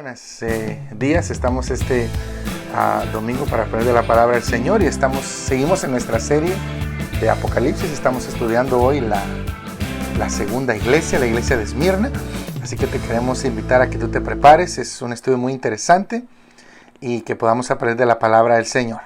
buenos días. Estamos domingo para aprender de la palabra del Señor y seguimos en nuestra serie de Apocalipsis. Estamos estudiando hoy la segunda iglesia, la iglesia de Esmirna. Así que te queremos invitar a que tú te prepares. Es un estudio muy interesante y que podamos aprender de la palabra del Señor.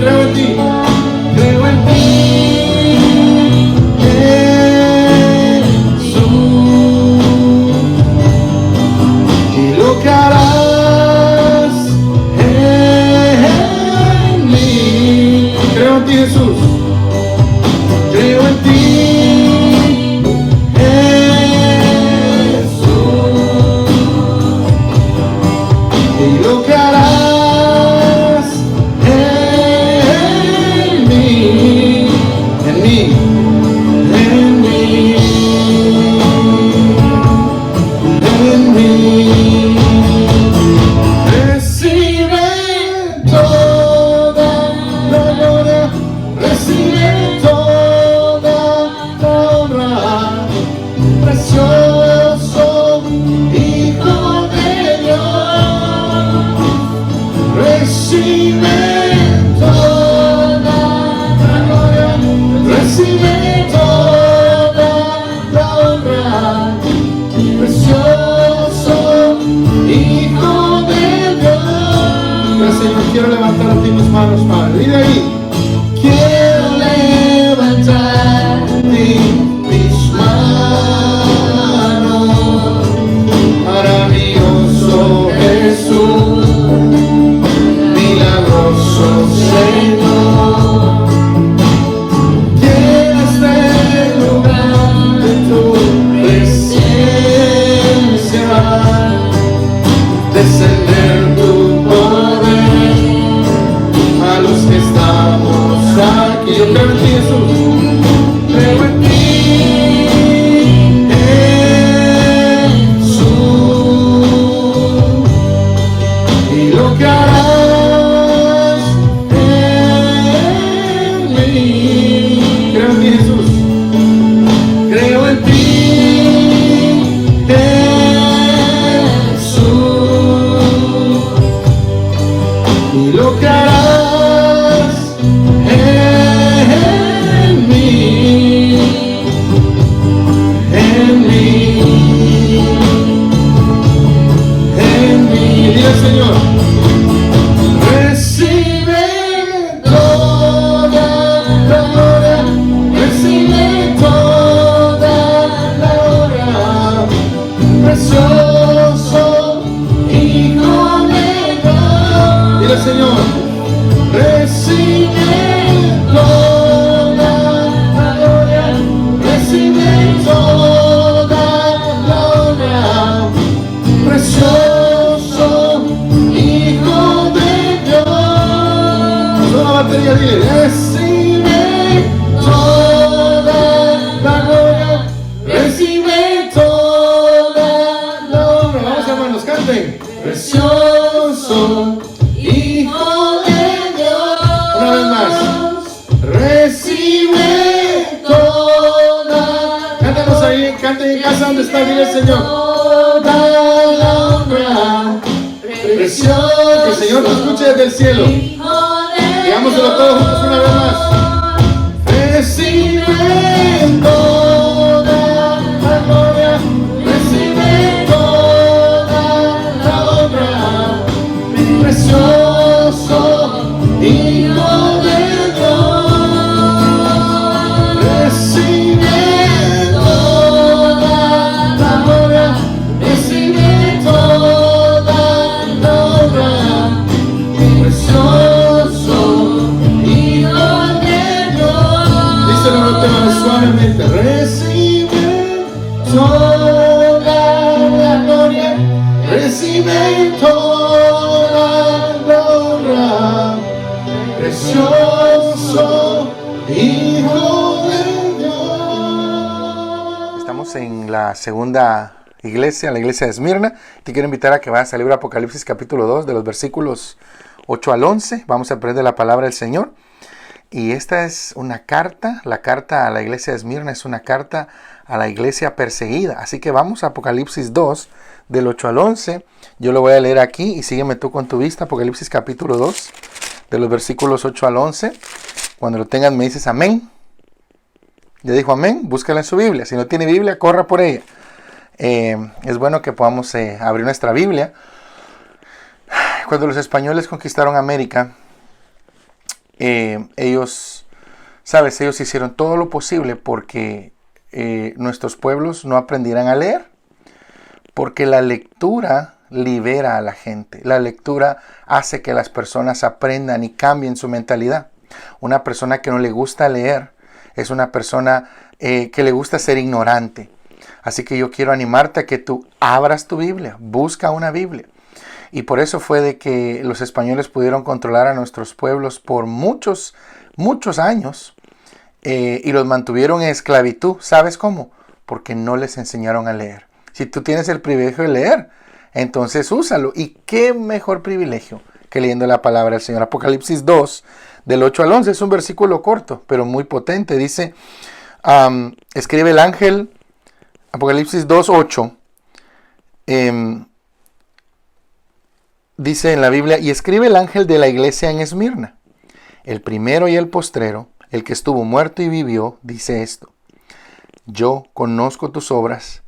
Creo en ti, creo en ti. quiero levantar a ti mis manos, Padre. Y de ahí, quiero levantar a ti mis manos. Maravilloso Jesús, milagroso Señor. Llena este lugar de tu presencia. Descender tu poder a los que estamos aquí. Yo creo en ti, Jesús. Creo en ti, Jesús. Y lo que harás en mí. Creo en ti, Jesús. Creo en ti, y lo que harás en mí, dile Señor, recibe toda la gloria, recibe toda la gloria, precioso Hijo de Dios. Dile Señor, recibe toda la gloria, recibe toda la honra, precioso Hijo de Dios. Toda la batería, dile, recibe toda la gloria, recibe toda la honra. Vamos hermanos, canten. Precioso Hijo de Dios. Una vez más. Recibe toda. Cántanos ahí, canten en casa donde está, dile Señor. Toda la honra. Precioso. Que el Señor nos escuche desde el cielo. Digámoslo todos juntos una vez más. Recibe toda la gloria. Recibe toda la honra. Precioso Hijo de Dios, recibe toda la gloria, recibe toda la honra, precioso Hijo de Dios. Díselo en tema suavemente, recibe toda la gloria, recibe toda la honra, precioso Hijo de Dios. Estamos en la segunda iglesia, la iglesia de Esmirna. Te quiero invitar a que vayas al libro de Apocalipsis capítulo 2, de los versículos 8 al 11. Vamos a aprender la palabra del Señor. Y esta es una carta, la carta a la iglesia de Esmirna es una carta a la iglesia perseguida. Así que vamos a Apocalipsis 2, del 8 al 11. Yo lo voy a leer aquí y sígueme tú con tu vista. Apocalipsis capítulo 2, de los versículos 8 al 11. Cuando lo tengan me dices amén. Ya dijo amén, búscala en su Biblia. Si no tiene Biblia, corra por ella. Es bueno que podamos abrir nuestra Biblia. Cuando los españoles conquistaron América, ellos hicieron todo lo posible porque nuestros pueblos no aprendieran a leer. Porque la lectura libera a la gente. La lectura hace que las personas aprendan y cambien su mentalidad. Una persona que no le gusta leer es una persona que le gusta ser ignorante. Así que yo quiero animarte a que tú abras tu Biblia, busca una Biblia. Y por eso fue de que los españoles pudieron controlar a nuestros pueblos por muchos años y los mantuvieron en esclavitud. ¿Sabes cómo? Porque no les enseñaron a leer. Si tú tienes el privilegio de leer, entonces úsalo. ¿Y qué mejor privilegio que leyendo la palabra del Señor? Apocalipsis 2, del 8 al 11, es un versículo corto, pero muy potente. Dice, escribe el ángel, Apocalipsis 2, 8, dice en la Biblia, y escribe el ángel de la iglesia en Esmirna, el primero y el postrero, el que estuvo muerto y vivió, dice esto: yo conozco tus obras,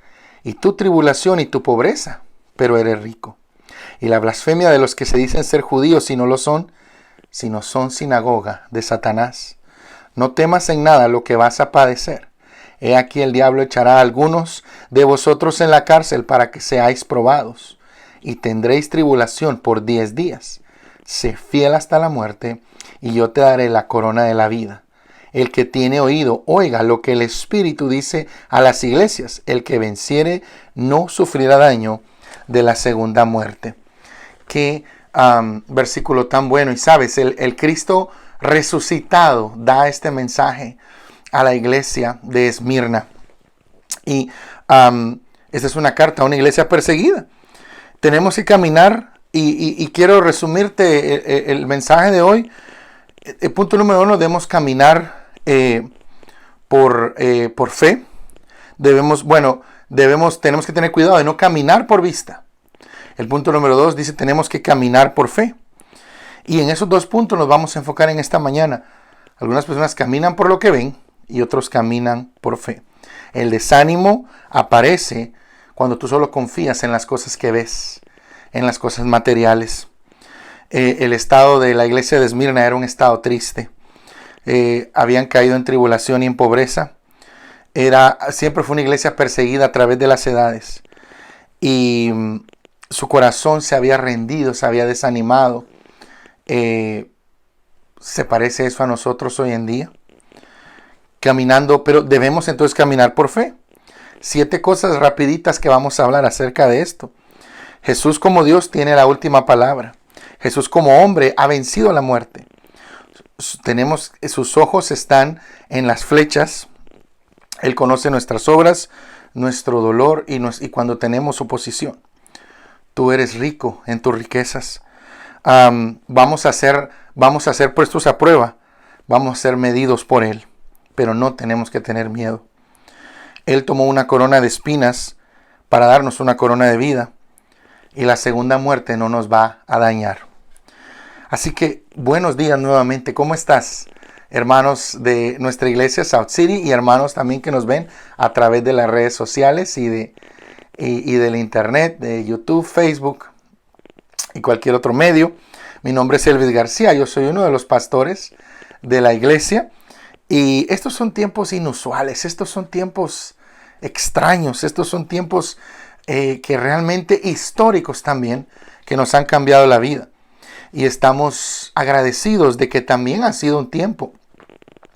y tu tribulación y tu pobreza, pero eres rico. Y la blasfemia de los que se dicen ser judíos y no lo son, sino son sinagoga de Satanás. No temas en nada lo que vas a padecer. He aquí el diablo echará a algunos de vosotros en la cárcel para que seáis probados, y tendréis tribulación por 10 días. Sé fiel hasta la muerte, y yo te daré la corona de la vida. El que tiene oído, oiga lo que el Espíritu dice a las iglesias. El que venciere no sufrirá daño de la segunda muerte. Qué versículo tan bueno. Y sabes, el Cristo resucitado da este mensaje a la iglesia de Esmirna. Y esta es una carta a una iglesia perseguida. Tenemos que caminar, y quiero resumirte el mensaje de hoy. El punto número 1, debemos caminar por fe. Tenemos que tener cuidado de no caminar por vista. El punto número 2 dice, tenemos que caminar por fe. Y en esos dos puntos nos vamos a enfocar en esta mañana. Algunas personas caminan por lo que ven y otros caminan por fe. El desánimo aparece cuando tú solo confías en las cosas que ves, en las cosas materiales. El estado de la iglesia de Esmirna era un estado triste. Habían caído en tribulación y en pobreza. Siempre fue una iglesia perseguida a través de las edades. Y su corazón se había rendido, se había desanimado. ¿Se parece eso a nosotros hoy en día? Caminando, pero debemos entonces caminar por fe. 7 cosas rapiditas que vamos a hablar acerca de esto. Jesús como Dios tiene la última palabra. Jesús como hombre ha vencido la muerte. Sus ojos están en las flechas. Él conoce nuestras obras, nuestro dolor y cuando tenemos oposición. Tú eres rico en tus riquezas. Vamos a ser puestos a prueba. Vamos a ser medidos por Él. Pero no tenemos que tener miedo. Él tomó una corona de espinas para darnos una corona de vida. Y la segunda muerte no nos va a dañar. Así que buenos días nuevamente. ¿Cómo estás? Hermanos de nuestra iglesia South City y hermanos también que nos ven a través de las redes sociales y del internet, de YouTube, Facebook y cualquier otro medio. Mi nombre es Elvis García. Yo soy uno de los pastores de la iglesia. Y estos son tiempos inusuales. Estos son tiempos extraños. Estos son tiempos que realmente históricos también, que nos han cambiado la vida. Y estamos agradecidos de que también ha sido un tiempo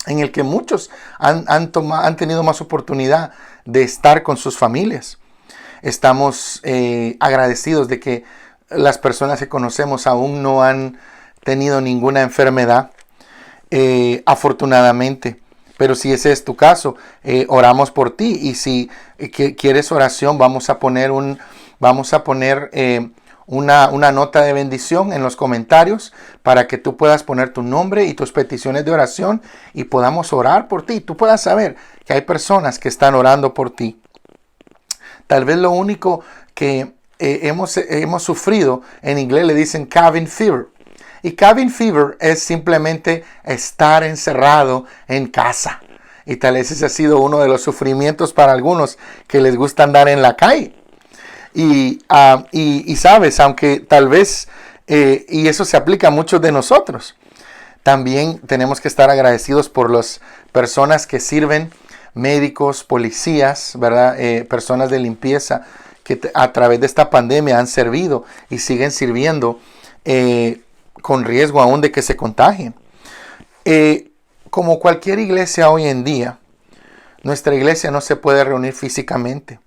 en el que muchos han tenido más oportunidad de estar con sus familias. Estamos agradecidos de que las personas que conocemos aún no han tenido ninguna enfermedad, afortunadamente. Pero si ese es tu caso, oramos por ti. Y si quieres oración, vamos a poner una nota de bendición en los comentarios para que tú puedas poner tu nombre y tus peticiones de oración y podamos orar por ti. Tú puedas saber que hay personas que están orando por ti. Tal vez lo único que hemos sufrido, en inglés le dicen cabin fever. Y cabin fever es simplemente estar encerrado en casa. Y tal vez ese ha sido uno de los sufrimientos para algunos que les gusta andar en la calle. Y sabes, aunque tal vez, y eso se aplica a muchos de nosotros, también tenemos que estar agradecidos por las personas que sirven, médicos, policías, ¿verdad? Personas de limpieza que a través de esta pandemia han servido y siguen sirviendo con riesgo aún de que se contagien. Como cualquier iglesia hoy en día, nuestra iglesia no se puede reunir físicamente.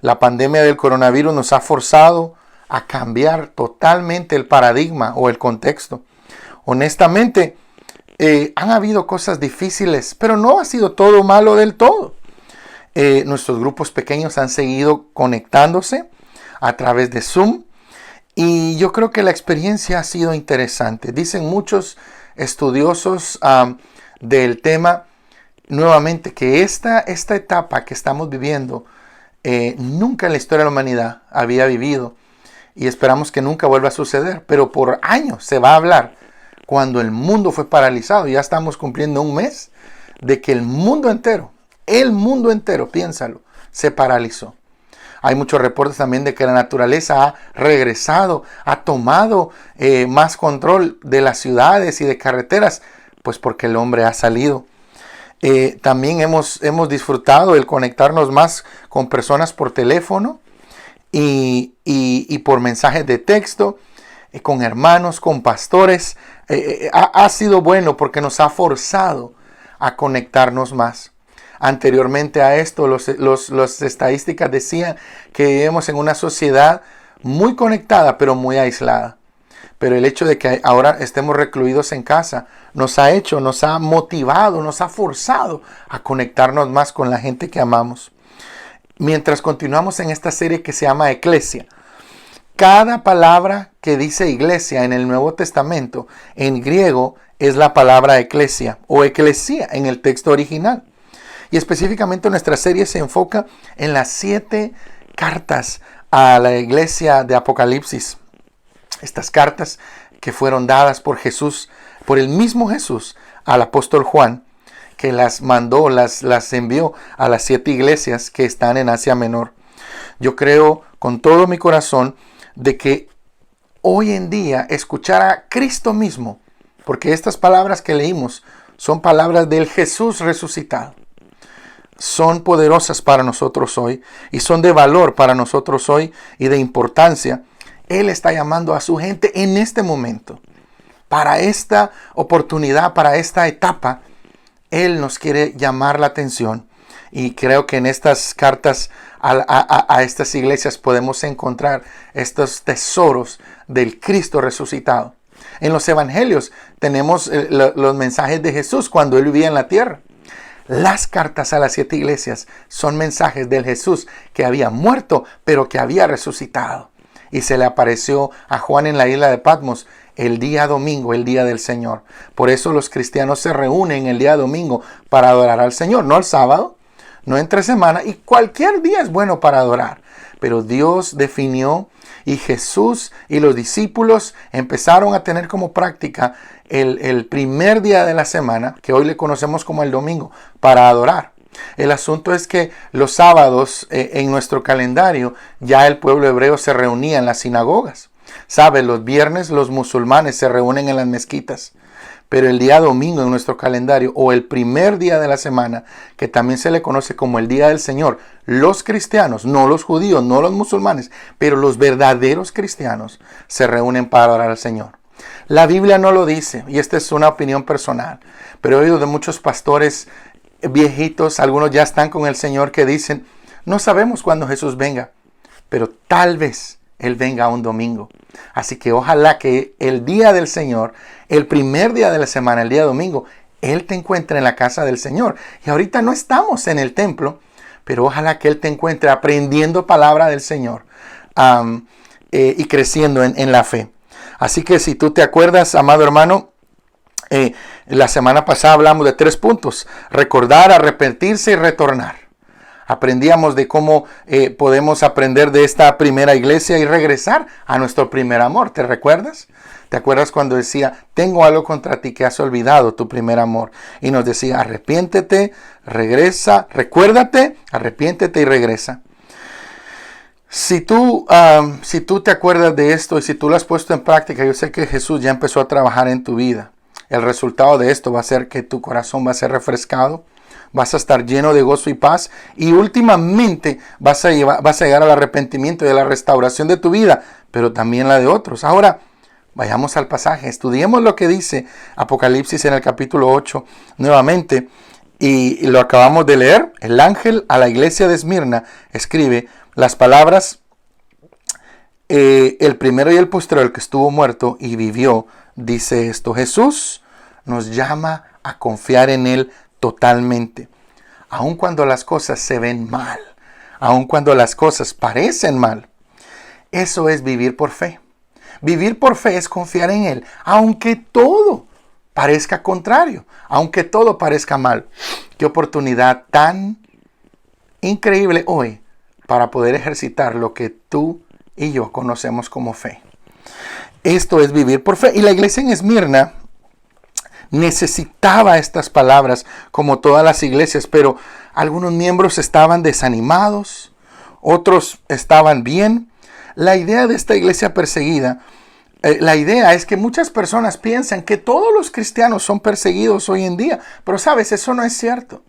La pandemia del coronavirus nos ha forzado a cambiar totalmente el paradigma o el contexto. Honestamente, han habido cosas difíciles, pero no ha sido todo malo del todo. Nuestros grupos pequeños han seguido conectándose a través de Zoom y yo creo que la experiencia ha sido interesante. Dicen muchos estudiosos del tema nuevamente que esta etapa que estamos viviendo nunca en la historia de la humanidad había vivido y esperamos que nunca vuelva a suceder, pero por años se va a hablar cuando el mundo fue paralizado. Ya estamos cumpliendo un mes de que el mundo entero, piénsalo, se paralizó. Hay muchos reportes también de que la naturaleza ha regresado, ha tomado más control de las ciudades y de carreteras, pues porque el hombre ha salido. También hemos disfrutado el conectarnos más con personas por teléfono y por mensajes de texto, con hermanos, con pastores. Ha sido bueno porque nos ha forzado a conectarnos más. Anteriormente a esto, las estadísticas decían que vivimos en una sociedad muy conectada, pero muy aislada. Pero el hecho de que ahora estemos recluidos en casa nos ha motivado, nos ha forzado a conectarnos más con la gente que amamos. Mientras continuamos en esta serie que se llama Eclesia, cada palabra que dice iglesia en el Nuevo Testamento, en griego, es la palabra eclesia o eclesía en el texto original. Y específicamente nuestra serie se enfoca en las 7 cartas a la iglesia de Apocalipsis. Estas cartas que fueron dadas por Jesús, por el mismo Jesús, al apóstol Juan, que las mandó, las envió a las 7 iglesias que están en Asia Menor. Yo creo con todo mi corazón de que hoy en día escuchar a Cristo mismo, porque estas palabras que leímos son palabras del Jesús resucitado, son poderosas para nosotros hoy y son de valor para nosotros hoy y de importancia. Él está llamando a su gente en este momento, para esta oportunidad, para esta etapa. Él nos quiere llamar la atención y creo que en estas cartas a estas iglesias podemos encontrar estos tesoros del Cristo resucitado. En los evangelios tenemos los mensajes de Jesús cuando Él vivía en la tierra. Las cartas a las 7 iglesias son mensajes del Jesús que había muerto, pero que había resucitado. Y se le apareció a Juan en la isla de Patmos el día domingo, el día del Señor. Por eso los cristianos se reúnen el día domingo para adorar al Señor, no el sábado, no entre semana, y cualquier día es bueno para adorar. Pero Dios definió y Jesús y los discípulos empezaron a tener como práctica el primer día de la semana, que hoy le conocemos como el domingo, para adorar. El asunto es que los sábados en nuestro calendario ya el pueblo hebreo se reunía en las sinagogas. ¿Sabe? Los viernes los musulmanes se reúnen en las mezquitas. Pero el día domingo en nuestro calendario, o el primer día de la semana, que también se le conoce como el día del Señor, los cristianos, no los judíos, no los musulmanes, pero los verdaderos cristianos se reúnen para adorar al Señor. La Biblia no lo dice, y esta es una opinión personal, pero he oído de muchos pastores viejitos, algunos ya están con el Señor, que dicen, no sabemos cuándo Jesús venga, pero tal vez Él venga un domingo. Así que ojalá que el día del Señor, el primer día de la semana, el día domingo, Él te encuentre en la casa del Señor. Y ahorita no estamos en el templo, pero ojalá que Él te encuentre aprendiendo palabra del Señor y creciendo en la fe. Así que si tú te acuerdas, amado hermano, la semana pasada hablamos de 3 puntos: recordar, arrepentirse y retornar. Aprendíamos de cómo podemos aprender de esta primera iglesia y regresar a nuestro primer amor. ¿Te recuerdas? ¿Te acuerdas cuando decía, tengo algo contra ti, que has olvidado tu primer amor? Y nos decía, arrepiéntete, regresa, recuérdate, arrepiéntete y regresa. Si tú te acuerdas de esto y si tú lo has puesto en práctica, yo sé que Jesús ya empezó a trabajar en tu vida. El resultado de esto va a ser que tu corazón va a ser refrescado. Vas a estar lleno de gozo y paz, y últimamente vas a llegar al arrepentimiento y a la restauración de tu vida, pero también la de otros. Ahora, vayamos al pasaje, estudiemos lo que dice Apocalipsis en el capítulo 8 nuevamente, y lo acabamos de leer. El ángel a la iglesia de Esmirna escribe las palabras, el primero y el postrero, el que estuvo muerto y vivió, dice esto: Jesús nos llama a confiar en Él totalmente, aun cuando las cosas se ven mal, aun cuando las cosas parecen mal. Eso es vivir por fe. Vivir por fe es confiar en Él, aunque todo parezca contrario, aunque todo parezca mal. Qué oportunidad tan increíble hoy para poder ejercitar lo que tú y yo conocemos como fe. Esto es vivir por fe. Y la iglesia en Esmirna necesitaba estas palabras como todas las iglesias, pero algunos miembros estaban desanimados, otros estaban bien. La idea de esta iglesia perseguida, la idea es que muchas personas piensan que todos los cristianos son perseguidos hoy en día, pero sabes, eso no es cierto.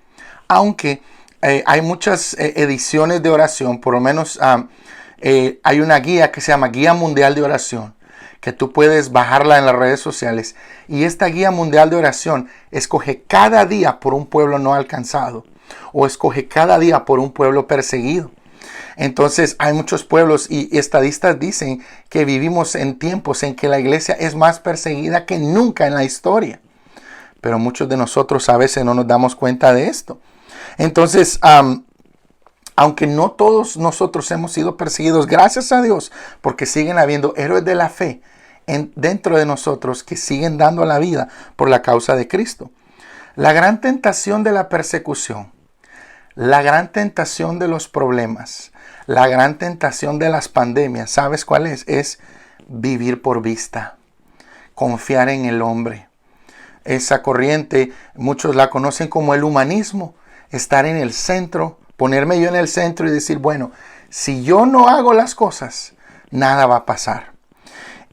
Aunque hay muchas ediciones de oración, por lo menos hay una guía que se llama Guía Mundial de Oración, que tú puedes bajarla en las redes sociales. Y esta Guía Mundial de Oración escoge cada día por un pueblo no alcanzado, o escoge cada día por un pueblo perseguido. Entonces hay muchos pueblos y estadistas dicen que vivimos en tiempos en que la iglesia es más perseguida que nunca en la historia. Pero muchos de nosotros a veces no nos damos cuenta de esto. Entonces, aunque no todos nosotros hemos sido perseguidos, gracias a Dios, porque siguen habiendo héroes de la fe dentro de nosotros que siguen dando la vida por la causa de Cristo. La gran tentación de la persecución, la gran tentación de los problemas, la gran tentación de las pandemias, ¿sabes cuál es? Es vivir por vista, confiar en el hombre. Esa corriente, muchos la conocen como el humanismo, estar en el centro, ponerme yo en el centro y decir, bueno, si yo no hago las cosas, nada va a pasar.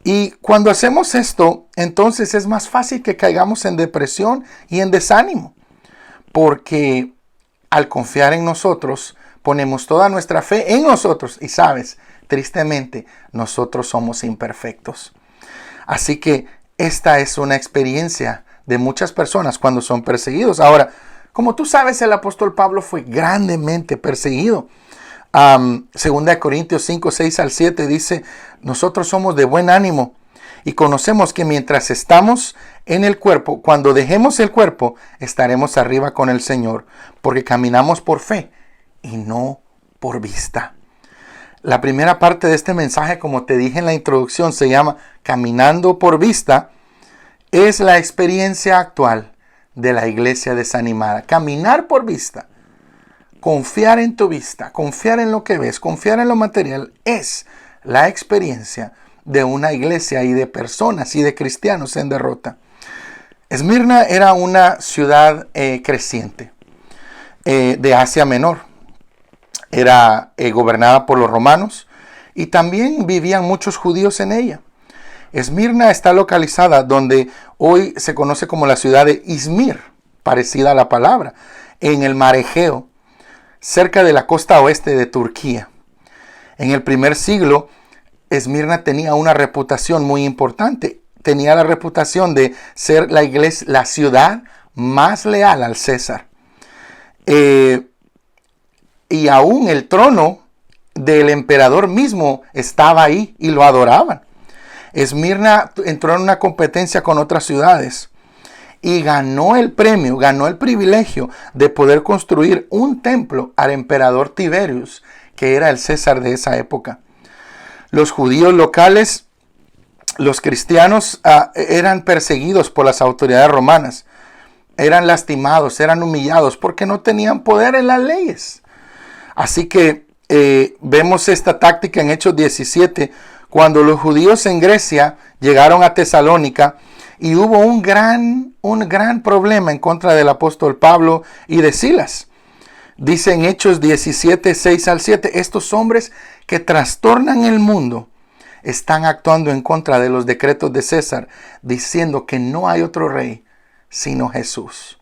Y cuando hacemos esto, entonces es más fácil que caigamos en depresión y en desánimo, porque al confiar en nosotros, ponemos toda nuestra fe en nosotros. Y sabes, tristemente, nosotros somos imperfectos. Así que esta es una experiencia de muchas personas cuando son perseguidos. Ahora, como tú sabes, el apóstol Pablo fue grandemente perseguido. 2 Corintios 5, 6 al 7 dice, nosotros somos de buen ánimo y conocemos que mientras estamos en el cuerpo, cuando dejemos el cuerpo, estaremos arriba con el Señor, porque caminamos por fe y no por vista. La primera parte de este mensaje, como te dije en la introducción, se llama Caminando por Vista. Es la experiencia actual de la iglesia desanimada. Caminar por vista, confiar en tu vista, confiar en lo que ves, confiar en lo material, es la experiencia de una iglesia y de personas y de cristianos en derrota. Esmirna era una ciudad creciente de Asia Menor. Era gobernada por los romanos y también vivían muchos judíos en ella. Esmirna está localizada donde hoy se conoce como la ciudad de Izmir, parecida a la palabra, en el mar Egeo, cerca de la costa oeste de Turquía. En el primer siglo, Esmirna tenía una reputación muy importante. Tenía la reputación de ser la iglesia, la ciudad más leal al César. Y aún el trono del emperador mismo estaba ahí y lo adoraban. Esmirna entró en una competencia con otras ciudades y ganó el premio, ganó el privilegio de poder construir un templo al emperador Tiberius, que era el César de esa época. Los judíos locales, los cristianos, eran perseguidos por las autoridades romanas. Eran lastimados, eran humillados porque no tenían poder en las leyes. Así que vemos esta táctica en Hechos 17, cuando los judíos en Grecia llegaron a Tesalónica y hubo un gran problema en contra del apóstol Pablo y de Silas. Dice en Hechos 17, 6 al 7, estos hombres que trastornan el mundo están actuando en contra de los decretos de César, diciendo que no hay otro rey sino Jesús.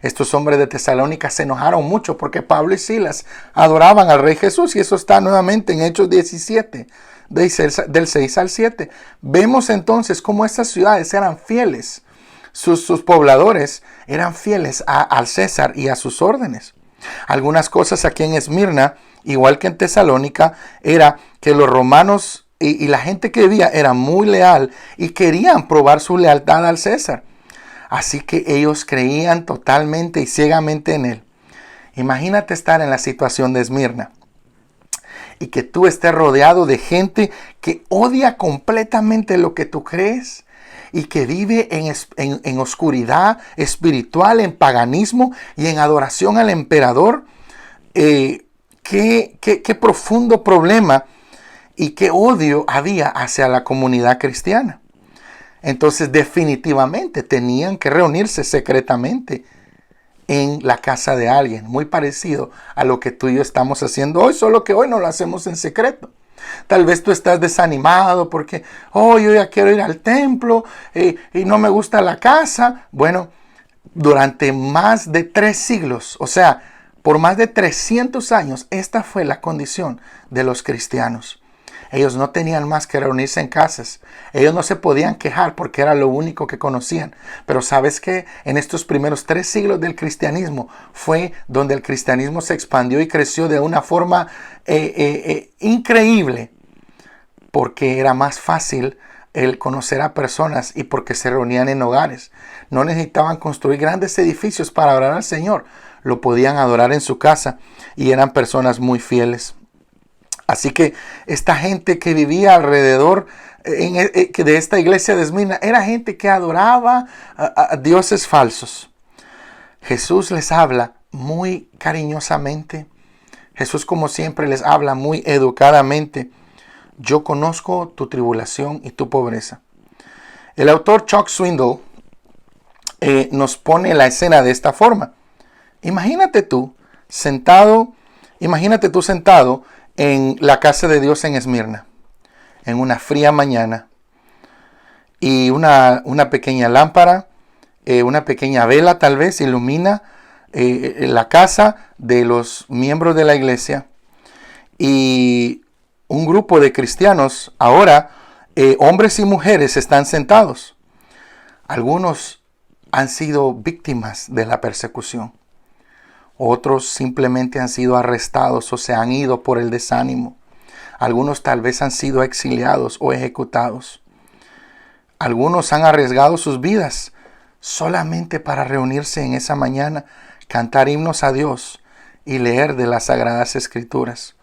Estos hombres de Tesalónica se enojaron mucho porque Pablo y Silas adoraban al Rey Jesús, y eso está nuevamente en Hechos 17, del 6 al 7. Vemos entonces cómo estas ciudades eran fieles, sus pobladores eran fieles al César y a sus órdenes. Algunas cosas aquí en Esmirna, igual que en Tesalónica, era que los romanos y la gente que vivía era muy leal y querían probar su lealtad al César. Así que ellos creían totalmente y ciegamente en él. Imagínate estar en la situación de Esmirna y que tú estés rodeado de gente que odia completamente lo que tú crees y que vive en oscuridad espiritual, en paganismo y en adoración al emperador. Qué profundo problema y qué odio había hacia la comunidad cristiana. Entonces definitivamente tenían que reunirse secretamente en la casa de alguien, muy parecido a lo que tú y yo estamos haciendo hoy, solo que hoy no lo hacemos en secreto. Tal vez tú estás desanimado porque, yo ya quiero ir al templo y no me gusta la casa. Bueno, durante más de 3 siglos, o sea, por más de 300 años, esta fue la condición de los cristianos. Ellos no tenían más que reunirse en casas. Ellos no se podían quejar porque era lo único que conocían. Pero ¿sabes qué? En estos primeros 3 siglos del cristianismo fue donde el cristianismo se expandió y creció de una forma increíble. Porque era más fácil el conocer a personas y porque se reunían en hogares. No necesitaban construir grandes edificios para adorar al Señor. Lo podían adorar en su casa y eran personas muy fieles. Así que esta gente que vivía alrededor de esta iglesia de Esmirna era gente que adoraba a dioses falsos. Jesús les habla muy cariñosamente. Jesús, como siempre, les habla muy educadamente. Yo conozco tu tribulación y tu pobreza. El autor Chuck Swindoll nos pone la escena de esta forma. Imagínate tú sentado en la casa de Dios en Esmirna, en una fría mañana, y una pequeña lámpara, una pequeña vela tal vez ilumina la casa de los miembros de la iglesia, y un grupo de cristianos, ahora hombres y mujeres, están sentados. Algunos han sido víctimas de la persecución. Otros simplemente han sido arrestados o se han ido por el desánimo. Algunos tal vez han sido exiliados o ejecutados. Algunos han arriesgado sus vidas solamente para reunirse en esa mañana, cantar himnos a Dios y leer de las Sagradas Escrituras.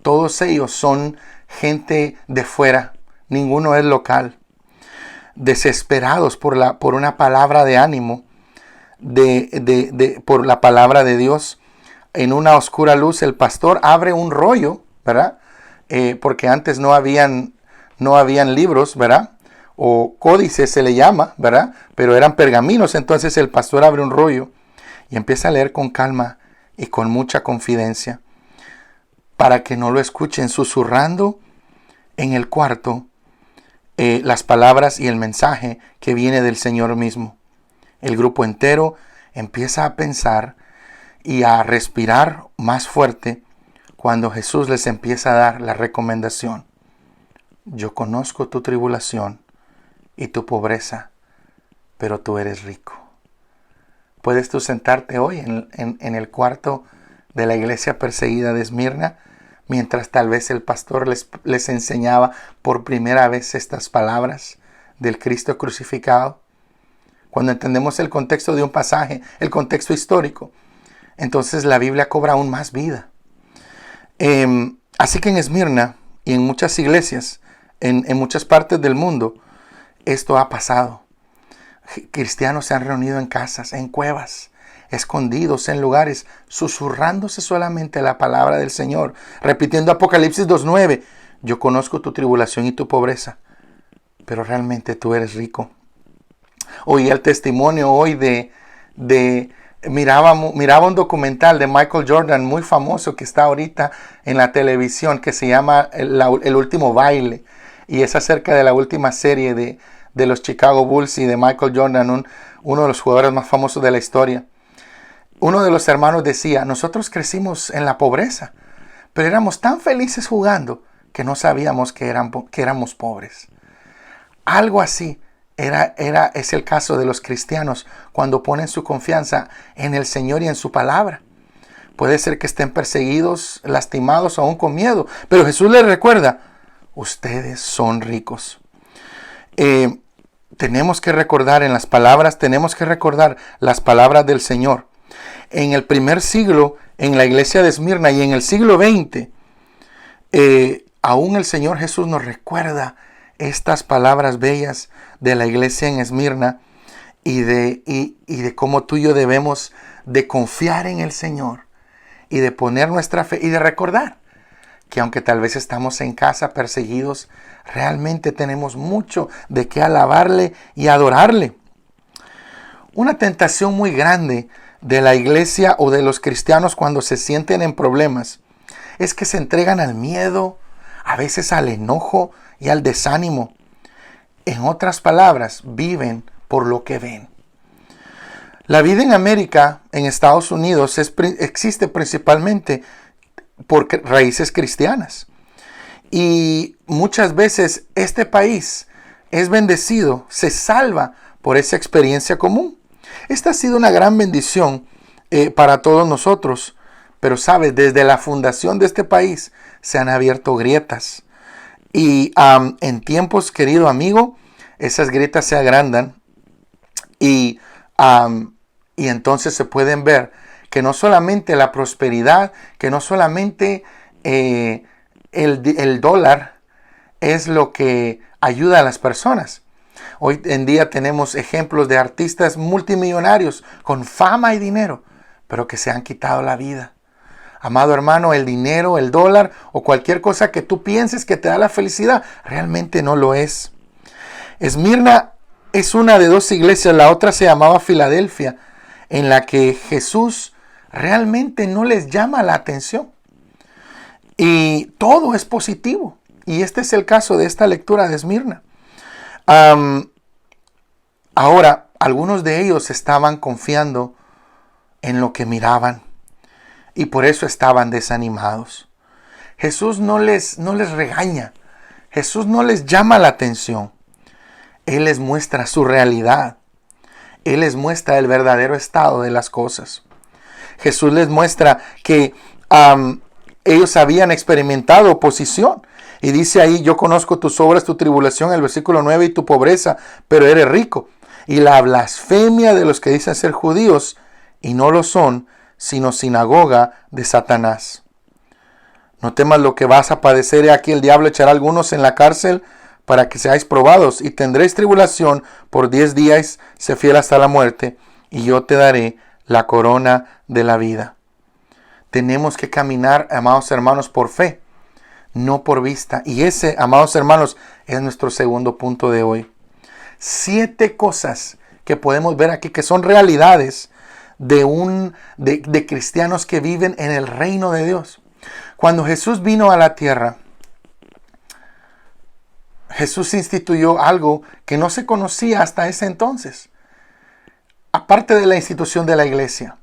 Todos ellos son gente de fuera, ninguno es local. Desesperados por una palabra de ánimo, por la palabra de Dios. En una oscura luz el pastor abre un rollo, ¿verdad? Porque antes no habían libros, ¿verdad? O códices se le llama, ¿verdad? Pero eran pergaminos. Entonces el pastor abre un rollo y empieza a leer con calma y con mucha confidencia, para que no lo escuchen, susurrando en el cuarto las palabras y el mensaje que viene del Señor mismo. El grupo entero empieza a pensar y a respirar más fuerte cuando Jesús les empieza a dar la recomendación. Yo conozco tu tribulación y tu pobreza, pero tú eres rico. ¿Puedes tú sentarte hoy en el cuarto de la iglesia perseguida de Esmirna, mientras tal vez el pastor les enseñaba por primera vez estas palabras del Cristo crucificado? Cuando entendemos el contexto de un pasaje, el contexto histórico, entonces la Biblia cobra aún más vida. Así que en Esmirna y en muchas iglesias, en muchas partes del mundo, esto ha pasado. Cristianos se han reunido en casas, en cuevas, escondidos en lugares, susurrándose solamente la palabra del Señor, repitiendo Apocalipsis 2:9. Yo conozco tu tribulación y tu pobreza, pero realmente tú eres rico. Oí el testimonio hoy miraba un documental de Michael Jordan muy famoso que está ahorita en la televisión, que se llama El Último Baile, y es acerca de la última serie de los Chicago Bulls y de Michael Jordan, uno de los jugadores más famosos de la historia. Uno de los hermanos decía: nosotros crecimos en la pobreza, pero éramos tan felices jugando que no sabíamos que éramos pobres. Algo así es el caso de los cristianos cuando ponen su confianza en el Señor y en su palabra. Puede ser que estén perseguidos, lastimados, aún con miedo, pero Jesús les recuerda: ustedes son ricos. Tenemos que recordar las palabras del Señor. En el primer siglo, en la iglesia de Esmirna, y en el siglo XX, aún el Señor Jesús nos recuerda estas palabras bellas de la iglesia en Esmirna y de cómo tú y yo debemos de confiar en el Señor y de poner nuestra fe y de recordar que aunque tal vez estamos en casa perseguidos, realmente tenemos mucho de qué alabarle y adorarle. Una tentación muy grande de la iglesia o de los cristianos cuando se sienten en problemas es que se entregan al miedo, a veces al enojo y al desánimo. En otras palabras, viven por lo que ven. La vida en América, en Estados Unidos, existe principalmente por raíces cristianas. Y muchas veces este país es bendecido, se salva por esa experiencia común. Esta ha sido una gran bendición para todos nosotros. Pero sabes, desde la fundación de este país se han abierto grietas. Y en tiempos, querido amigo, esas grietas se agrandan. Y entonces se pueden ver que no solamente la prosperidad, que no solamente el dólar es lo que ayuda a las personas. Hoy en día tenemos ejemplos de artistas multimillonarios con fama y dinero, pero que se han quitado la vida. Amado hermano, el dinero, el dólar o cualquier cosa que tú pienses que te da la felicidad, realmente no lo es. Esmirna es una de dos iglesias, la otra se llamaba Filadelfia, en la que Jesús realmente no les llama la atención. Y todo es positivo. Y este es el caso de esta lectura de Esmirna. Ahora, algunos de ellos estaban confiando en lo que miraban. Y por eso estaban desanimados. Jesús no les regaña. Jesús no les llama la atención. Él les muestra su realidad. Él les muestra el verdadero estado de las cosas. Jesús les muestra que ellos habían experimentado oposición. Y dice ahí, yo conozco tus obras, tu tribulación, el versículo 9, y tu pobreza, pero eres rico. Y la blasfemia de los que dicen ser judíos y no lo son, sino sinagoga de Satanás. No temas lo que vas a padecer, he aquí el diablo echará a algunos en la cárcel para que seáis probados, y tendréis tribulación por 10 días, sé fiel hasta la muerte, y yo te daré la corona de la vida. Tenemos que caminar, amados hermanos, por fe, no por vista. Y ese, amados hermanos, es nuestro segundo punto de hoy. 7 cosas que podemos ver aquí que son realidades de cristianos que viven en el reino de Dios. Cuando Jesús vino a la tierra, Jesús instituyó algo que no se conocía hasta ese entonces. Aparte de la institución de la iglesia,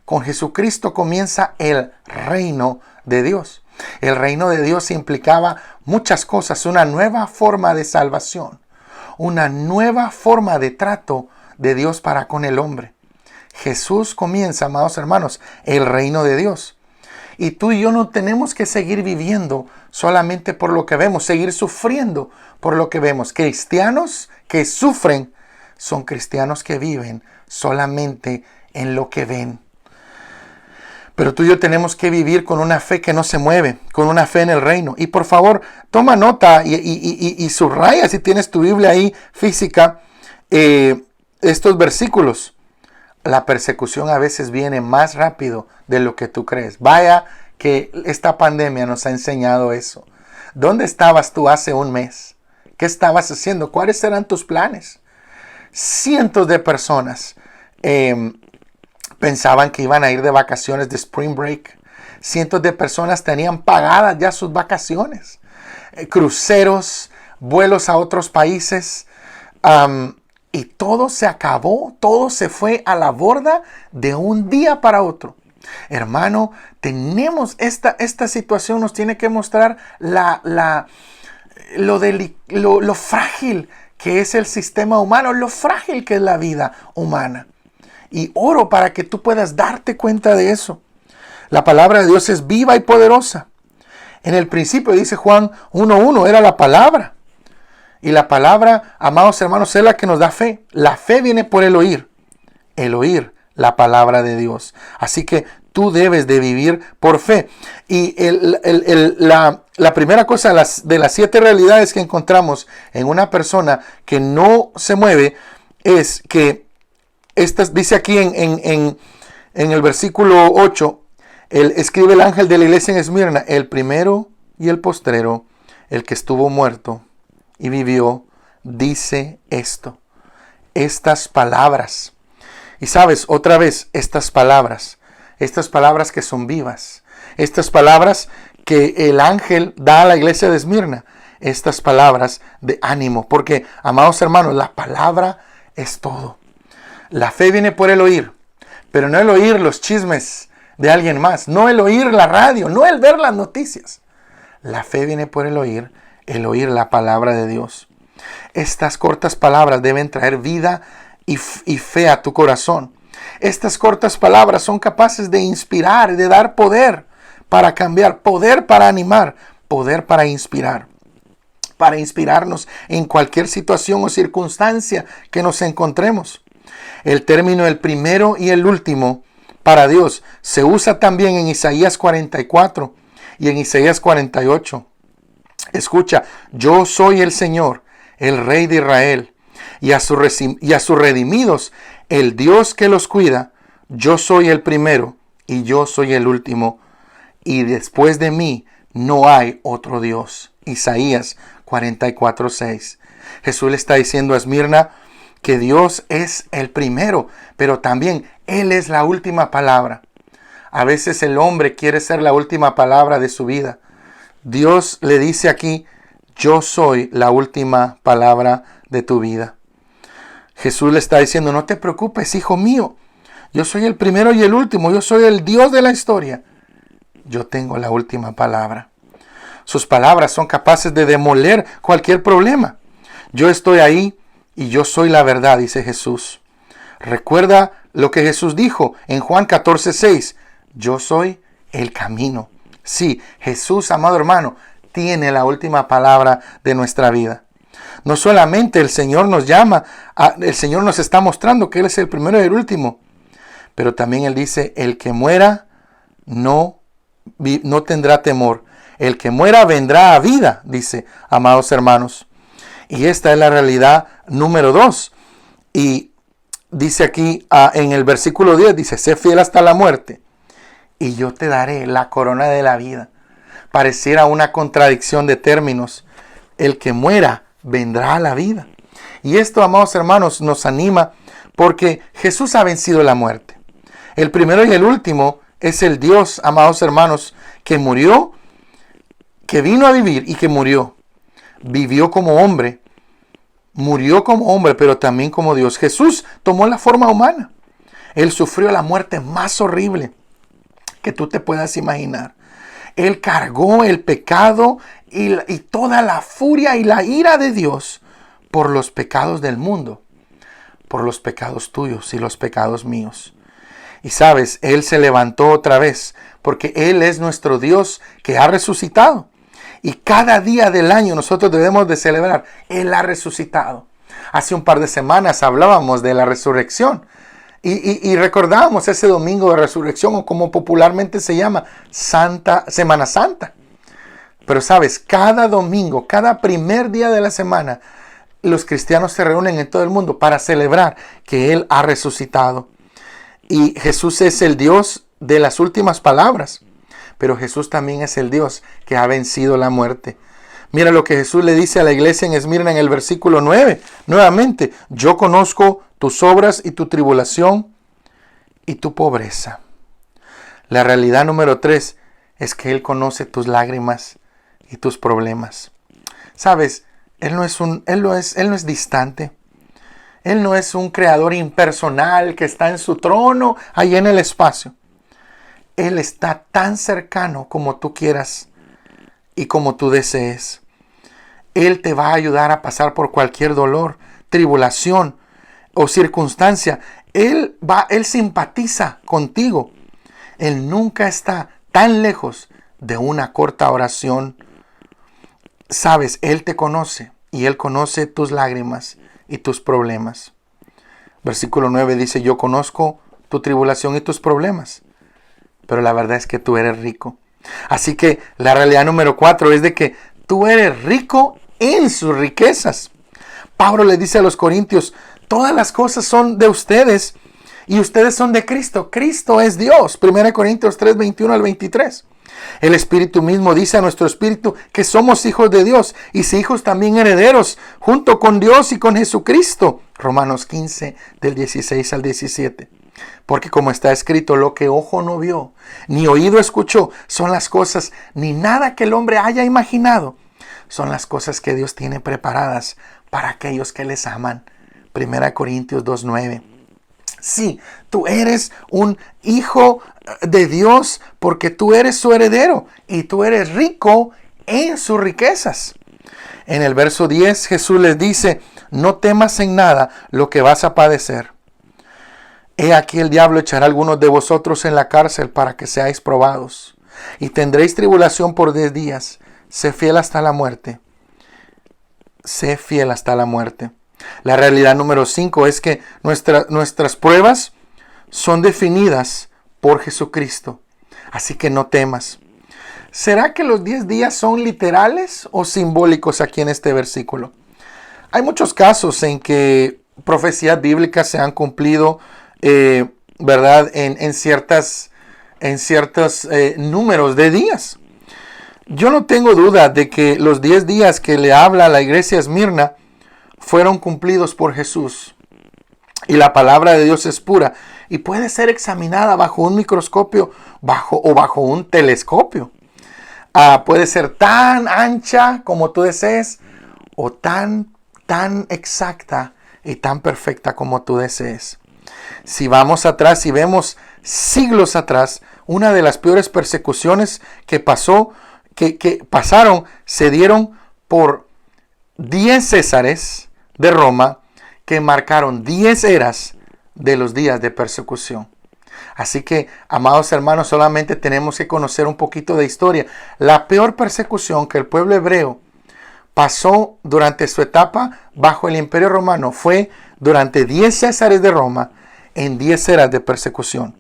con Jesucristo comienza el reino de Dios. El reino de Dios implicaba muchas cosas, una nueva forma de salvación, una nueva forma de trato de Dios para con el hombre. Jesús comienza, amados hermanos, el reino de Dios. Y tú y yo no tenemos que seguir viviendo solamente por lo que vemos, seguir sufriendo por lo que vemos. Cristianos que sufren son cristianos que viven solamente en lo que ven. Pero tú y yo tenemos que vivir con una fe que no se mueve, con una fe en el reino. Y por favor, toma nota y subraya si tienes tu Biblia ahí física estos versículos. La persecución a veces viene más rápido de lo que tú crees. Vaya que esta pandemia nos ha enseñado eso. ¿Dónde estabas tú hace un mes? ¿Qué estabas haciendo? ¿Cuáles eran tus planes? Cientos de personas pensaban que iban a ir de vacaciones de Spring Break. Cientos de personas tenían pagadas ya sus vacaciones. Cruceros, vuelos a otros países. Y todo se acabó, todo se fue a la borda de un día para otro. Hermano, tenemos esta situación, nos tiene que mostrar lo frágil que es el sistema humano, lo frágil que es la vida humana. Y oro para que tú puedas darte cuenta de eso. La palabra de Dios es viva y poderosa. En el principio, dice Juan 1:1, era la palabra. Y la palabra, amados hermanos, es la que nos da fe. La fe viene por el oír la palabra de Dios. Así que tú debes de vivir por fe. Y la primera cosa de las 7 realidades que encontramos en una persona que no se mueve es que, dice aquí en el versículo 8, escribe el ángel de la iglesia en Esmirna, el primero y el postrero, el que estuvo muerto y vivió, dice estas palabras. Y sabes, otra vez, estas palabras que son vivas, estas palabras que el ángel da a la iglesia de Esmirna, estas palabras de ánimo, porque, amados hermanos, la palabra es todo. La fe viene por el oír, pero no el oír los chismes de alguien más, no el oír la radio, no el ver las noticias. La fe viene por el oír la palabra de Dios. Estas cortas palabras deben traer vida y fe a tu corazón. Estas cortas palabras son capaces de inspirar, de dar poder para cambiar, poder para animar, poder para inspirarnos en cualquier situación o circunstancia que nos encontremos. El término el primero y el último para Dios se usa también en Isaías 44 y en Isaías 48. Escucha, yo soy el Señor, el Rey de Israel, y a sus redimidos, el Dios que los cuida. Yo soy el primero y yo soy el último, y después de mí no hay otro Dios. Isaías 44:6. Jesús le está diciendo a Esmirna que Dios es el primero, pero también Él es la última palabra. A veces el hombre quiere ser la última palabra de su vida. Dios le dice aquí, yo soy la última palabra de tu vida. Jesús le está diciendo, no te preocupes, hijo mío. Yo soy el primero y el último. Yo soy el Dios de la historia. Yo tengo la última palabra. Sus palabras son capaces de demoler cualquier problema. Yo estoy ahí y yo soy la verdad, dice Jesús. Recuerda lo que Jesús dijo en Juan 14:6. Yo soy el camino. Sí, Jesús, amado hermano, tiene la última palabra de nuestra vida. No solamente el Señor nos llama, el Señor nos está mostrando que Él es el primero y el último, pero también Él dice, el que muera no tendrá temor. El que muera vendrá a vida, dice, amados hermanos. Y esta es la realidad número 2. Y dice aquí en el versículo 10, dice, sé fiel hasta la muerte y yo te daré la corona de la vida. Pareciera una contradicción de términos. El que muera vendrá a la vida. Y esto, amados hermanos, nos anima porque Jesús ha vencido la muerte. El primero y el último es el Dios, amados hermanos, que murió, que vino a vivir y que murió. Vivió como hombre, murió como hombre, pero también como Dios. Jesús tomó la forma humana. Él sufrió la muerte más horrible que tú te puedas imaginar. Él cargó el pecado y toda la furia y la ira de Dios por los pecados del mundo, por los pecados tuyos y los pecados míos. Y sabes, Él se levantó otra vez porque Él es nuestro Dios que ha resucitado. Y cada día del año nosotros debemos de celebrar, Él ha resucitado. Hace un par de semanas hablábamos de la resurrección. Y recordábamos ese domingo de resurrección, o como popularmente se llama, Semana Santa. Pero sabes, cada domingo, cada primer día de la semana, los cristianos se reúnen en todo el mundo para celebrar que Él ha resucitado. Y Jesús es el Dios de las últimas palabras. Pero Jesús también es el Dios que ha vencido la muerte. Mira lo que Jesús le dice a la iglesia en Esmirna en el versículo 9. Nuevamente, yo conozco tus obras y tu tribulación y tu pobreza. La realidad número 3 es que Él conoce tus lágrimas y tus problemas. Sabes, Él no es distante. Él no es un creador impersonal que está en su trono ahí en el espacio. Él está tan cercano como tú quieras y como tú desees. Él te va a ayudar a pasar por cualquier dolor, tribulación o circunstancia. Él simpatiza contigo. Él nunca está tan lejos de una corta oración. Sabes, Él te conoce y Él conoce tus lágrimas y tus problemas. Versículo 9 dice, yo conozco tu tribulación y tus problemas, pero la verdad es que tú eres rico. Así que la realidad número 4 es de que tú eres rico en sus riquezas. Pablo le dice a los corintios, todas las cosas son de ustedes y ustedes son de Cristo. Cristo es Dios. 1 Corintios 3, 21 al 23. El Espíritu mismo dice a nuestro espíritu que somos hijos de Dios y si hijos también herederos junto con Dios y con Jesucristo. Romanos 15 del 16 al 17. Porque como está escrito, lo que ojo no vio, ni oído escuchó, son las cosas, ni nada que el hombre haya imaginado. Son las cosas que Dios tiene preparadas para aquellos que les aman. 1 Corintios 2:9. Sí, tú eres un hijo de Dios porque tú eres su heredero y tú eres rico en sus riquezas. En el verso 10 Jesús les dice, no temas en nada lo que vas a padecer. He aquí el diablo echará a algunos de vosotros en la cárcel para que seáis probados. Y tendréis tribulación por 10 días. Sé fiel hasta la muerte. Sé fiel hasta la muerte. La realidad número 5 es que nuestras pruebas son definidas por Jesucristo. Así que no temas. ¿Será que los 10 días son literales o simbólicos aquí en este versículo? Hay muchos casos en que profecías bíblicas se han cumplido, ¿verdad? En ciertos números de días. Yo no tengo duda de que los 10 días que le habla a la iglesia Esmirna fueron cumplidos por Jesús. Y la palabra de Dios es pura y puede ser examinada bajo un microscopio o bajo un telescopio. Puede ser tan ancha como tú desees o tan exacta y tan perfecta como tú desees. Si vamos atrás y vemos siglos atrás, una de las peores persecuciones que pasaron se dieron por 10 césares de Roma que marcaron 10 eras de los días de persecución. Así que, amados hermanos, solamente tenemos que conocer un poquito de historia. La peor persecución que el pueblo hebreo pasó durante su etapa bajo el Imperio Romano fue durante 10 césares de Roma en 10 eras de persecución.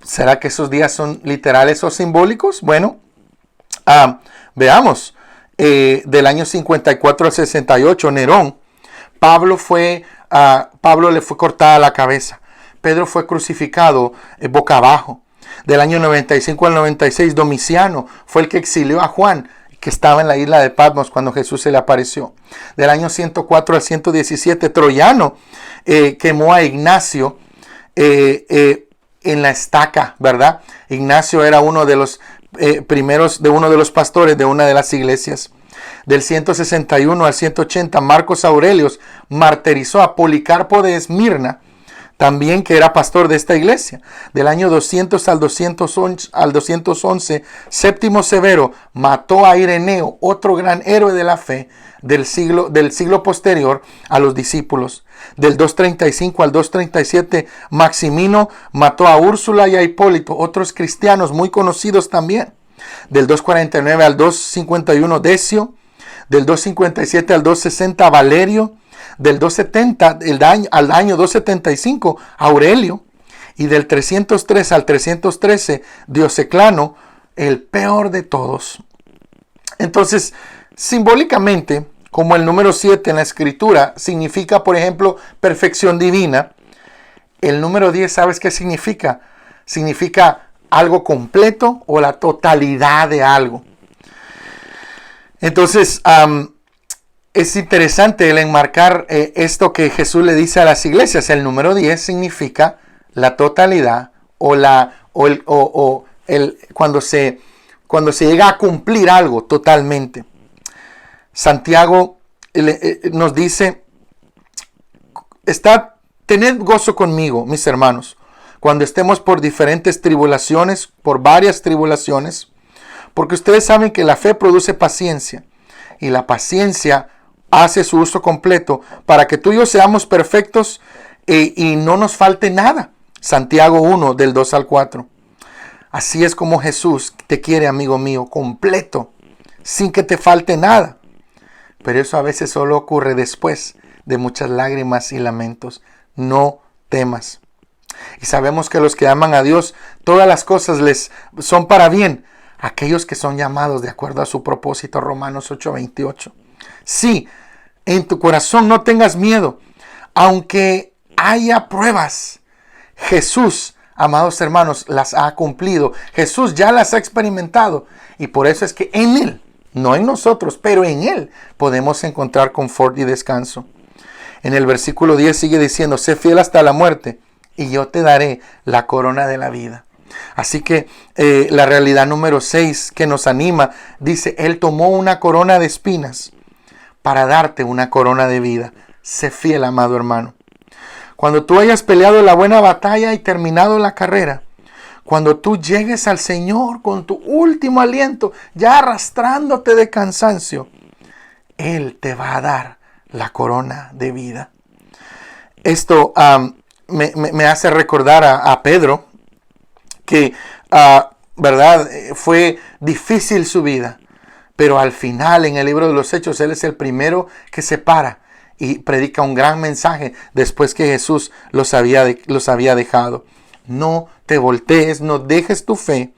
¿Será que esos días son literales o simbólicos? Bueno, veamos. Del año 54 al 68, Nerón, Pablo le fue cortada la cabeza. Pedro fue crucificado boca abajo. Del año 95 al 96, Domiciano fue el que exilió a Juan, que estaba en la isla de Patmos cuando Jesús se le apareció. Del año 104 al 117, Troyano quemó a Ignacio en la estaca, ¿verdad? Ignacio era uno de los primeros de uno de los pastores de una de las iglesias. Del 161 al 180, Marcos Aurelios martirizó a Policarpo de Esmirna, también que era pastor de esta iglesia. Del año 200 al 211, Séptimo Severo mató a Ireneo, otro gran héroe de la fe del siglo posterior a los discípulos. Del 235 al 237, Maximino mató a Úrsula y a Hipólito, otros cristianos muy conocidos también. Del 249 al 251, Decio. Del 257 al 260, Valerio. Del 270 al año 275, Aurelio. Y del 303 al 313, Diocleciano, el peor de todos. Entonces, simbólicamente, como el número 7 en la escritura significa, por ejemplo, perfección divina, el número 10, ¿sabes qué significa? Significa algo completo o la totalidad de algo. Entonces, es interesante el enmarcar esto que Jesús le dice a las iglesias. El número 10 significa la totalidad cuando se llega a cumplir algo totalmente. Santiago nos dice, tened gozo conmigo, mis hermanos, cuando estemos por diferentes tribulaciones, por varias tribulaciones, porque ustedes saben que la fe produce paciencia, y la paciencia hace su uso completo para que tú y yo seamos perfectos y no nos falte nada. Santiago 1, del 2 al 4. Así es como Jesús te quiere, amigo mío, completo, sin que te falte nada. Pero eso a veces solo ocurre después de muchas lágrimas y lamentos. No temas. Y sabemos que los que aman a Dios, todas las cosas les son para bien. Aquellos que son llamados de acuerdo a su propósito. Romanos 8:28. Sí, en tu corazón no tengas miedo. Aunque haya pruebas, Jesús amados hermanos, las ha cumplido. Jesús ya las ha experimentado. Y por eso es que en Él, no en nosotros, pero en Él podemos encontrar confort y descanso. En el versículo 10 sigue diciendo, sé fiel hasta la muerte y yo te daré la corona de la vida. Así que la realidad número 6 que nos anima, dice, Él tomó una corona de espinas para darte una corona de vida. Sé fiel, amado hermano. Cuando tú hayas peleado la buena batalla y terminado la carrera, cuando tú llegues al Señor con tu último aliento, ya arrastrándote de cansancio, Él te va a dar la corona de vida. Esto me hace recordar a Pedro, que, ¿verdad? Fue difícil su vida, pero al final en el libro de los Hechos, él es el primero que se para y predica un gran mensaje después que Jesús los había dejado. No te voltees, no dejes tu fe,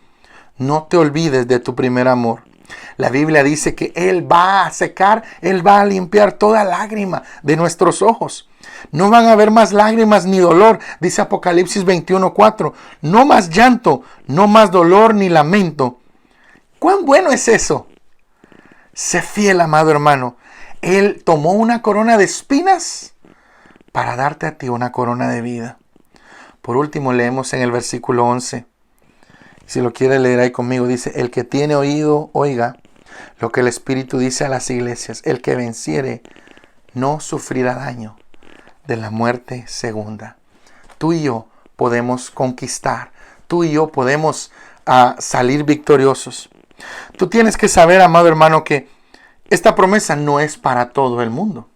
no te olvides de tu primer amor. La Biblia dice que Él va a secar, Él va a limpiar toda lágrima de nuestros ojos. No van a haber más lágrimas ni dolor, dice Apocalipsis 21:4. No más llanto, no más dolor ni lamento. ¿Cuán bueno es eso? Sé fiel, amado hermano. Él tomó una corona de espinas para darte a ti una corona de vida. Por último, leemos en el versículo 11. Si lo quiere leer ahí conmigo, dice, el que tiene oído, oiga lo que el Espíritu dice a las iglesias. El que venciere no sufrirá daño de la muerte segunda. Tú y yo podemos conquistar. Tú y yo podemos salir victoriosos. Tú tienes que saber, amado hermano, que esta promesa no es para todo el mundo,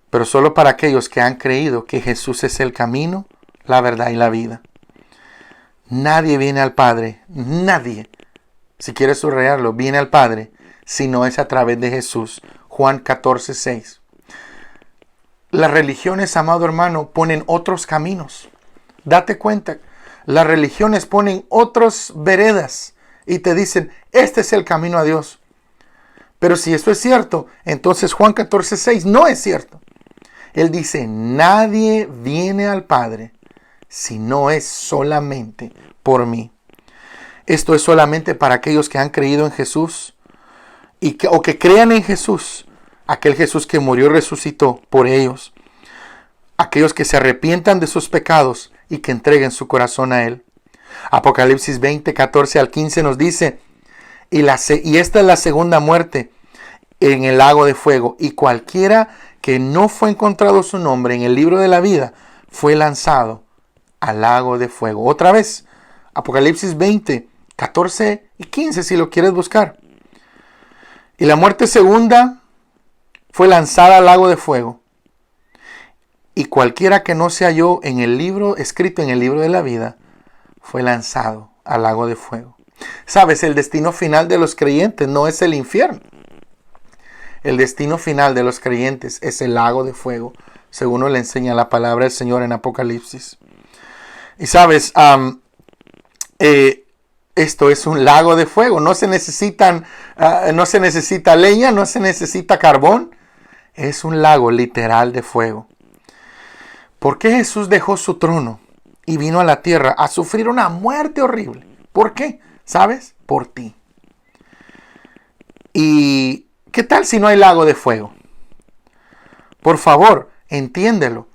pero solo para aquellos que han creído que Jesús es el camino, la verdad y la vida. Nadie viene al Padre, nadie, si quieres subrayarlo, viene al Padre si no es a través de Jesús. Juan 14:6. Las religiones, amado hermano, ponen otros caminos. Date cuenta, las religiones ponen otras veredas y te dicen, este es el camino a Dios. Pero si eso es cierto, entonces Juan 14:6 no es cierto. Él dice, nadie viene al Padre si no es solamente por mí. Esto es solamente para aquellos que han creído en Jesús o que crean en Jesús, aquel Jesús que murió y resucitó por ellos. Aquellos que se arrepientan de sus pecados y que entreguen su corazón a Él. Apocalipsis 20, 14 al 15 nos dice, y esta es la segunda muerte en el lago de fuego, y cualquiera que no fue encontrado su nombre en el libro de la vida fue lanzado al lago de fuego. Otra vez, Apocalipsis 20, 14 y 15 si lo quieres buscar. Y la muerte segunda fue lanzada al lago de fuego. Y cualquiera que no se halló en el libro, escrito en el libro de la vida, fue lanzado al lago de fuego. Sabes, el destino final de los creyentes no es el infierno. El destino final de los creyentes es el lago de fuego, según nos le enseña la palabra del Señor en Apocalipsis. Y sabes, esto es un lago de fuego. No se necesita leña, no se necesita carbón. Es un lago literal de fuego. ¿Por qué Jesús dejó su trono y vino a la tierra a sufrir una muerte horrible? ¿Por qué? ¿Sabes? Por ti. ¿Y qué tal si no hay lago de fuego? Por favor, entiéndelo.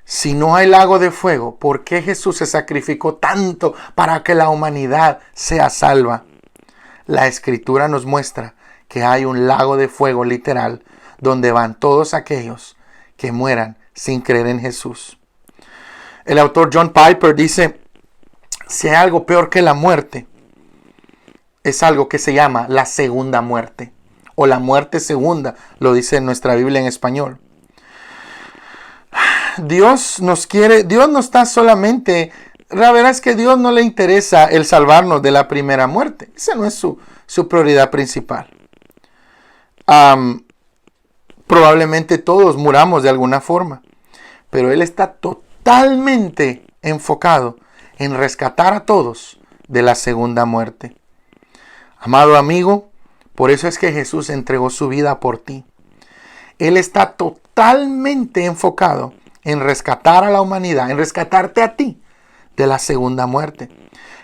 Si no hay lago de fuego, ¿por qué Jesús se sacrificó tanto para que la humanidad sea salva? La Escritura nos muestra que hay un lago de fuego literal donde van todos aquellos que mueran sin creer en Jesús. El autor John Piper dice, si hay algo peor que la muerte, es algo que se llama la segunda muerte, o la muerte segunda, lo dice en nuestra Biblia en español. Dios no está solamente, la verdad es que Dios no le interesa el salvarnos de la primera muerte. Esa no es su prioridad principal. Probablemente todos muramos de alguna forma, pero Él está totalmente enfocado en rescatar a todos de la segunda muerte. Amado amigo, por eso es que Jesús entregó su vida por ti. Él está totalmente enfocado en rescatar a la humanidad, en rescatarte a ti de la segunda muerte.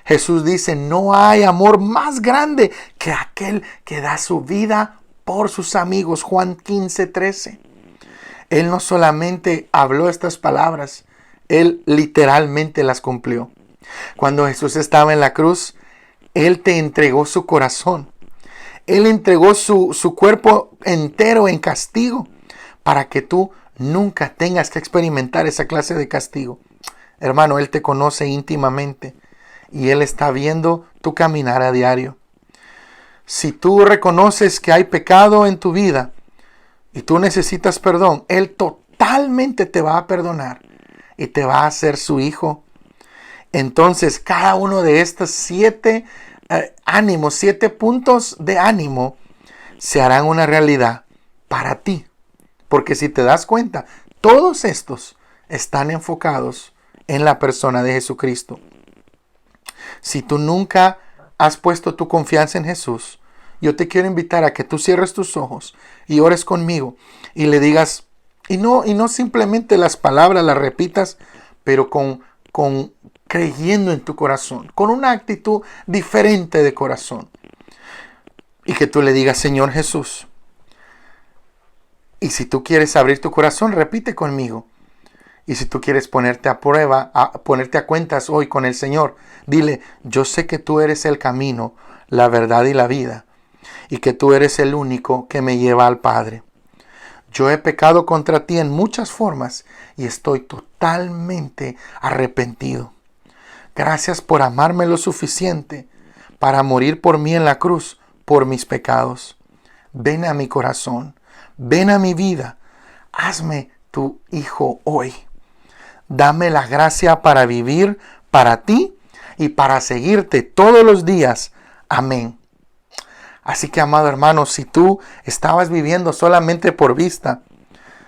Jesús dice, no hay amor más grande que aquel que da su vida por sus amigos. Juan 15:13. Él no solamente habló estas palabras, Él literalmente las cumplió. Cuando Jesús estaba en la cruz, Él te entregó su corazón. Él entregó su cuerpo entero en castigo para que tú nunca tengas que experimentar esa clase de castigo. Hermano, Él te conoce íntimamente y Él está viendo tu caminar a diario. Si tú reconoces que hay pecado en tu vida y tú necesitas perdón, Él totalmente te va a perdonar y te va a hacer su hijo. Entonces, cada uno de estos 7 puntos de ánimo se harán una realidad para ti. Porque si te das cuenta, todos estos están enfocados en la persona de Jesucristo. Si tú nunca has puesto tu confianza en Jesús, yo te quiero invitar a que tú cierres tus ojos y ores conmigo y le digas, y no simplemente las palabras las repitas, pero con creyendo en tu corazón, con una actitud diferente de corazón. Y que tú le digas, Señor Jesús. Y si tú quieres abrir tu corazón, repite conmigo. Y si tú quieres ponerte a prueba, ponerte a cuentas hoy con el Señor, dile, yo sé que tú eres el camino, la verdad y la vida, y que tú eres el único que me lleva al Padre. Yo he pecado contra ti en muchas formas y estoy totalmente arrepentido. Gracias por amarme lo suficiente para morir por mí en la cruz por mis pecados. Ven a mi corazón, ven a mi vida, hazme tu hijo hoy. Dame la gracia para vivir para ti y para seguirte todos los días. Amén. Así que, amado hermano, si tú estabas viviendo solamente por vista,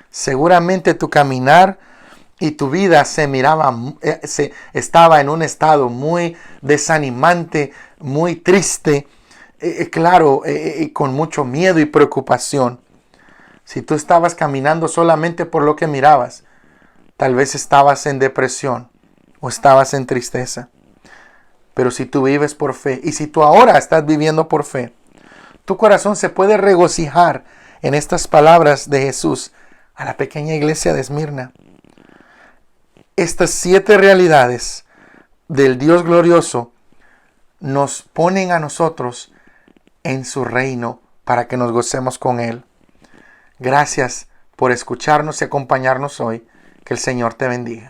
seguramente tu caminar y tu vida estaba en un estado muy desanimante, muy triste, con mucho miedo y preocupación. Si tú estabas caminando solamente por lo que mirabas, tal vez estabas en depresión o estabas en tristeza. Pero si tú vives por fe y si tú ahora estás viviendo por fe, tu corazón se puede regocijar en estas palabras de Jesús a la pequeña iglesia de Esmirna. Estas 7 realidades del Dios glorioso nos ponen a nosotros en su reino para que nos gocemos con Él. Gracias por escucharnos y acompañarnos hoy. Que el Señor te bendiga.